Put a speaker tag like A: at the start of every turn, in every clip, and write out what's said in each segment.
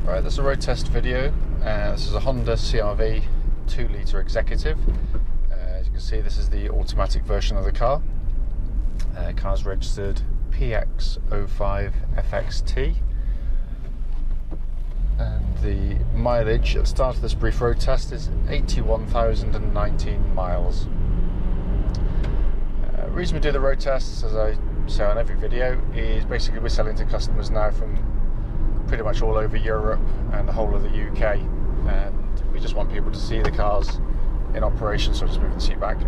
A: Right, this is a road test video. This is a Honda CR-V 2-litre executive. As you can see, this is the automatic version of the car. Car's registered PX05FXT. And the mileage at the start of this brief road test is 81,019 miles. The reason we do the road tests, as I say on every video, is basically we're selling to customers now from pretty much all over Europe and the whole of the UK, and we just want people to see the cars in operation. So just moving the seat back,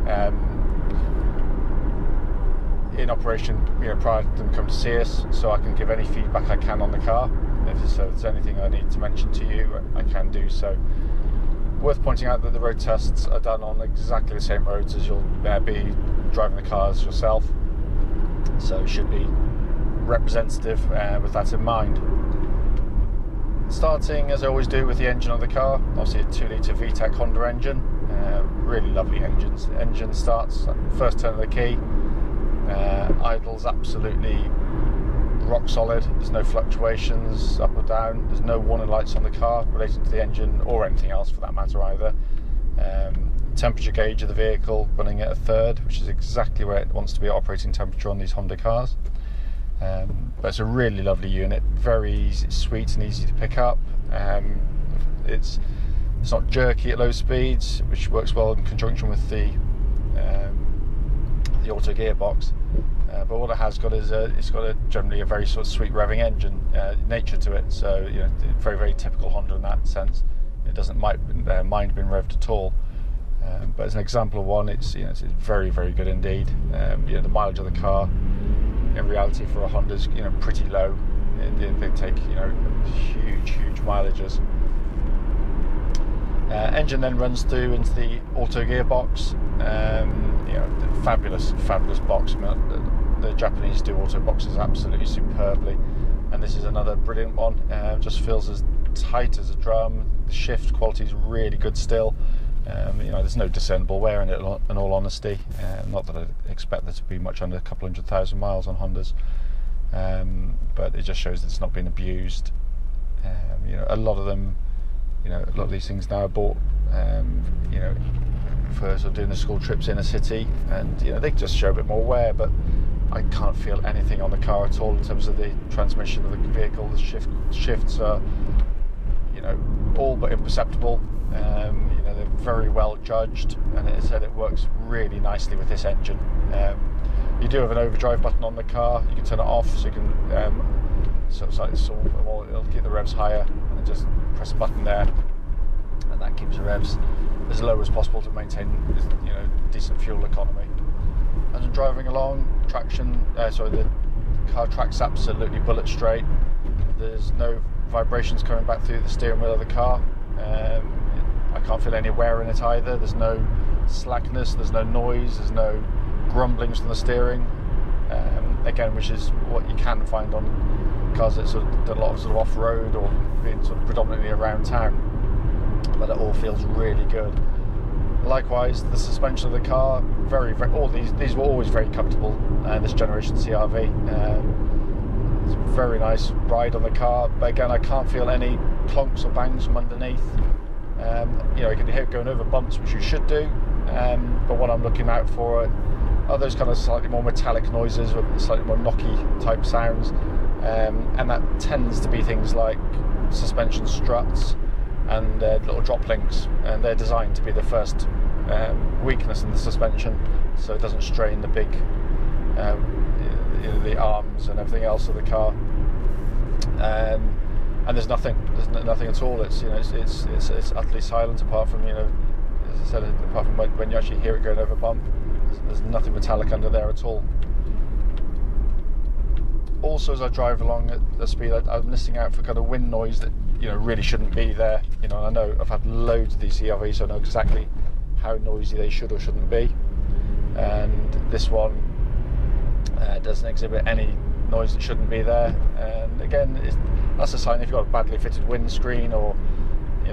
A: in operation, prior to them coming to see us, so I can give any feedback I can on the car. If there's anything I need to mention to you, I can do so. Worth pointing out that the road tests are done on exactly the same roads as you'll be driving the cars yourself, so it should be representative with that in mind. Starting, as I always do, with the engine of the car. Obviously a 2-litre VTEC Honda engine, really lovely engines. The engine starts at the first turn of the key, idles absolutely rock solid. There's no fluctuations up or down. There's no warning lights on the car relating to the engine or anything else for that matter either. Temperature gauge of the vehicle running at a third, which is exactly where it wants to be operating temperature on these Honda cars. But it's a really lovely unit, very easy, sweet and easy to pick up. It's not jerky at low speeds, which works well in conjunction with the auto gearbox. But what it has got is it's got generally a very sort of sweet revving engine nature to it. So very, very typical Honda in that sense. It doesn't mind being revved at all. But as an example of one, it's very, very good indeed. The mileage of the car, in reality, for a Honda is pretty low. They take huge mileages. Engine then runs through into the auto gearbox. Fabulous box. I mean, the Japanese do auto boxes absolutely superbly, and this is another brilliant one. Just feels as tight as a drum. The shift quality is really good still. There's no discernible wear in it, in all honesty. Not that I expect there to be much under a couple 100,000 miles on Hondas, but it just shows that it's not been abused. A lot of them, a lot of these things now are bought, for sort of doing the school trips in a city, and they just show a bit more wear. But I can't feel anything on the car at all in terms of the transmission of the vehicle. The shifts are, all but imperceptible. They're very well judged, and as I said, it works really nicely with this engine. You do have an overdrive button on the car. You can turn it off, so you can it'll keep the revs higher, and just press a button there, and that keeps the revs as low as possible to maintain decent fuel economy. As I'm driving along, the car tracks absolutely bullet straight. There's no vibrations coming back through the steering wheel of the car. I can't feel any wear in it either. There's no slackness, there's no noise, there's no grumblings from the steering. Again, which is what you can find on cars that do a lot of off-road or being predominantly around town. But it all feels really good. Likewise, the suspension of the car, all these were always very comfortable. This generation CR-V. It's a very nice ride on the car, but again, I can't feel any clonks or bangs from underneath. You can hear it going over bumps, which you should do, but what I'm looking out for are those kind of slightly more metallic noises or slightly more knocky type sounds, and that tends to be things like suspension struts and little drop links, and they're designed to be the first weakness in the suspension, so it doesn't strain the big the arms and everything else of the car. And there's nothing at all. It's utterly silent, apart from as I said, apart from when you actually hear it going over a bump. There's nothing metallic under there at all. Also, as I drive along at the speed, I'm listening out for kind of wind noise that really shouldn't be there. And I know I've had loads of these CR-Vs, so I know exactly how noisy they should or shouldn't be. And this one doesn't exhibit any noise that shouldn't be there. And again, that's a sign if you've got a badly fitted windscreen, or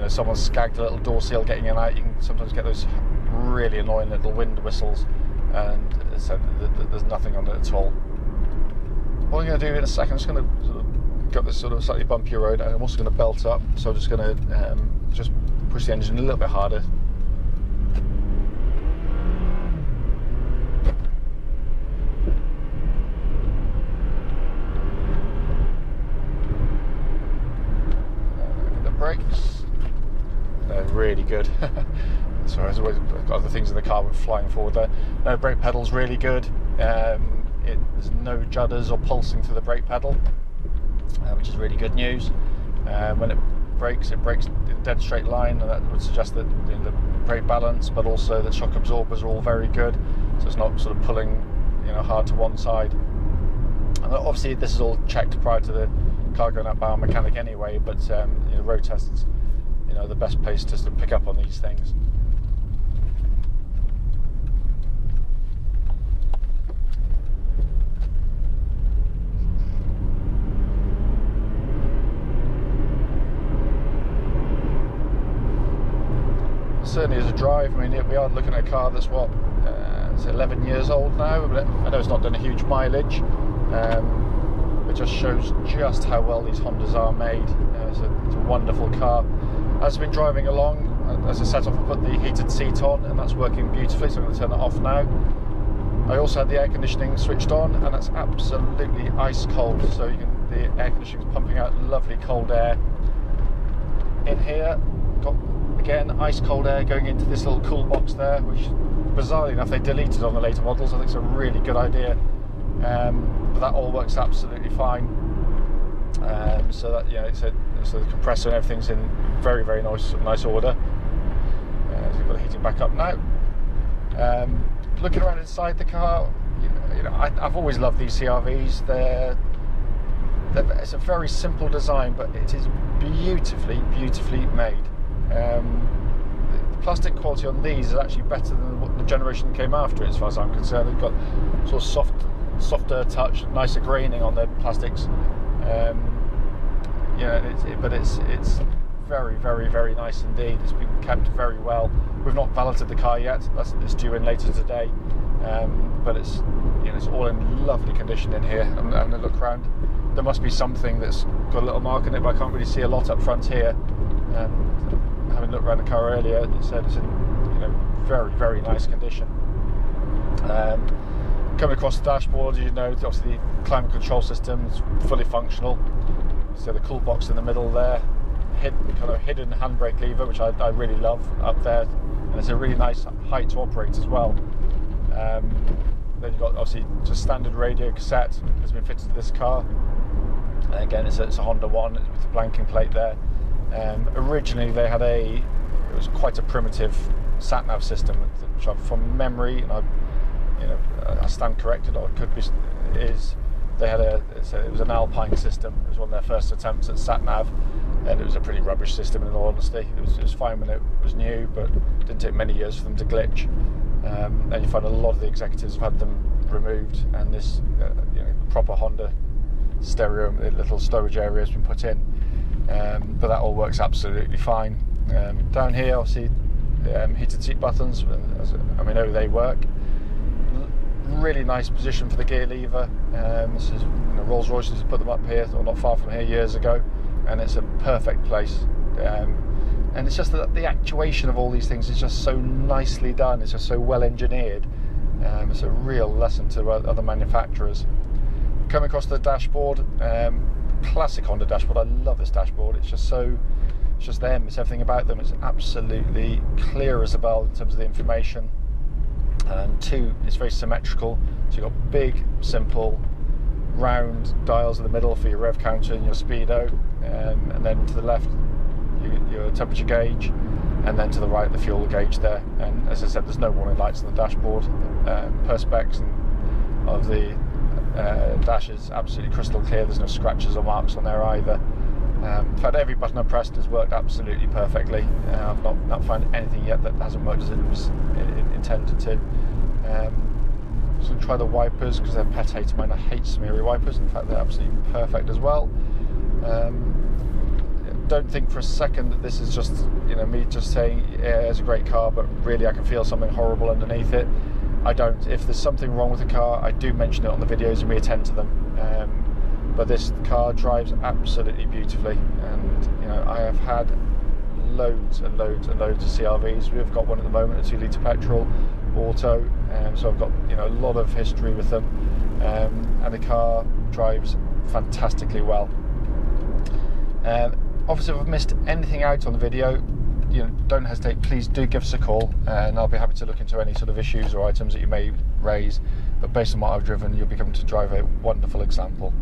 A: someone's skagged a little door seal getting in and out. You can sometimes get those really annoying little wind whistles, and so there's nothing on it at all. What I'm going to do in a second, I'm just going to got this sort of slightly bumpier road, and I'm also going to belt up, so I'm just going to just push the engine a little bit harder. The brakes, they're really good. So there's always other things in the car went flying forward there. No, brake pedal's really good. There's no judders or pulsing through the brake pedal, which is really good news. When it brakes in a dead straight line, and that would suggest that the brake balance, but also the shock absorbers are all very good, so it's not sort of pulling hard to one side. And obviously this is all checked prior to the car going up by our mechanic anyway, but road tests, the best place to sort of pick up on these things. Certainly as a drive, I mean, we are looking at a car that's it's 11 years old now, but I know it's not done a huge mileage. It just shows just how well these Hondas are made. It's a wonderful car. As I've been driving along, as I set off, I put the heated seat on, and that's working beautifully, so I'm going to turn it off now. I also had the air conditioning switched on, and that's absolutely ice cold, so the air conditioning is pumping out lovely cold air. In here, got again ice cold air going into this little cool box there, which bizarrely enough they deleted on the later models. I think it's a really good idea, but that all works absolutely fine. So that so the compressor and everything's in very, very nice order. So you've got the heating back up now. Looking around inside the car, I've always loved these CR-Vs. It's a very simple design, but it is beautifully made. The plastic quality on these is actually better than what the generation that came after it, as far as I'm concerned. It's got sort of softer touch, nicer graining on the plastics. But it's very nice indeed. It's been kept very well. We've not valeted the car yet. It's due in later today, but it's all in lovely condition in here. I'm having a look around. There must be something that's got a little mark on it, but I can't really see a lot up front here. Having looked around the car earlier, it said it's in very nice condition. Coming across the dashboard, obviously the climate control system is fully functional. So the cool box in the middle there, hidden handbrake lever, which I really love up there, and it's a really nice height to operate as well. Then you've got obviously just standard radio cassette has been fitted to this car. And again, it's a Honda One with the blanking plate there. Originally they had it was quite a primitive sat-nav system, which from memory, and I stand corrected, or it could be, they had it was an Alpine system. It was one of their first attempts at sat-nav, and it was a pretty rubbish system in all honesty. It was fine when it was new, but it didn't take many years for them to glitch. And you find a lot of the executives have had them removed, and this proper Honda stereo, little storage area has been put in. But that all works absolutely fine. Down here, obviously, heated seat buttons. They work. Really nice position for the gear lever. This is Rolls-Royce has put them up here, or not far from here, years ago, and it's a perfect place. And it's just that the actuation of all these things is just so nicely done. It's just so well engineered. It's a real lesson to other manufacturers. Coming across the dashboard, classic Honda dashboard. I love this dashboard. It's just them. It's everything about them. It's absolutely clear as a bell in terms of the information. And two, it's very symmetrical. So you've got big, simple, round dials in the middle for your rev counter and your speedo, and then to the left your temperature gauge, and then to the right the fuel gauge there. And as I said, there's no warning lights on the dashboard. Perspex of the dash is absolutely crystal clear. There's no scratches or marks on there either. In fact, every button I pressed has worked absolutely perfectly. I've not found anything yet that hasn't worked as it was intended to. So we'll try the wipers, because they're pet hate of mine. I hate smeary wipers. In fact, they're absolutely perfect as well. Don't think for a second that this is just me just saying yeah, it's a great car, but really I can feel something horrible underneath it. I don't. If there's something wrong with the car, I do mention it on the videos and we attend to them. but this car drives absolutely beautifully. And you know, I have had loads and loads and loads of CRVs. We've got one at the moment, a 2 litre petrol auto, so I've got, you know, a lot of history with them, and the car drives fantastically well. Obviously, if I've missed anything out on the video, you know, don't hesitate, please do give us a call, and I'll be happy to look into any sort of issues or items that you may raise. But based on what I've driven, you'll be coming to drive a wonderful example.